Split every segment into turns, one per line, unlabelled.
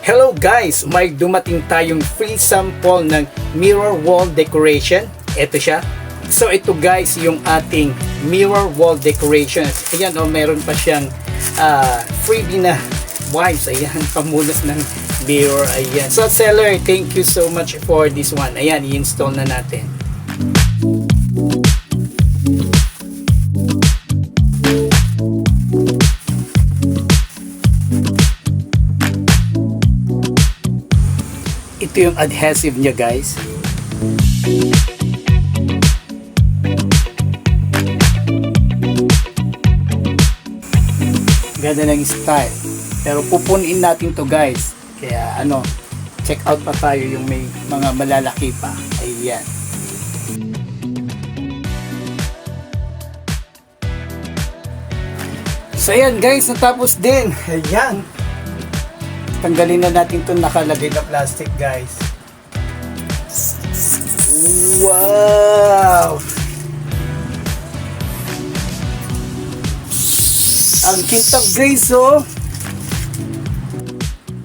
Hello guys! May dumating tayong free sample ng mirror wall decoration. Ito siya. So ito guys yung ating mirror wall decoration. Ayan meron pa siyang freebie na wipes. Ayan, pamunas ng mirror. Ayan. So seller, thank you so much for this one. Ayan, i-install na natin. Ito yung adhesive niya guys. Ganda ng style. Pero pupunin natin to guys. Kaya check out pa tayo yung may mga malalaki pa. Ayan. So ayan guys, natapos din. Ayan. Tanggalin na natin itong nakalagay na plastic guys. Wow! Ang kintab guys oh!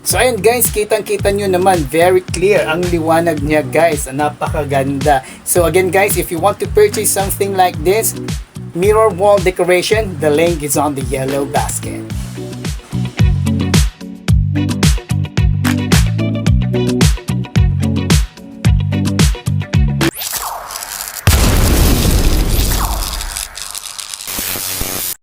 So ayan guys, kitang-kita nyo naman, very clear ang liwanag niya guys, napakaganda. So again guys, if you want to purchase something like this, mirror wall decoration, the link is on the yellow basket.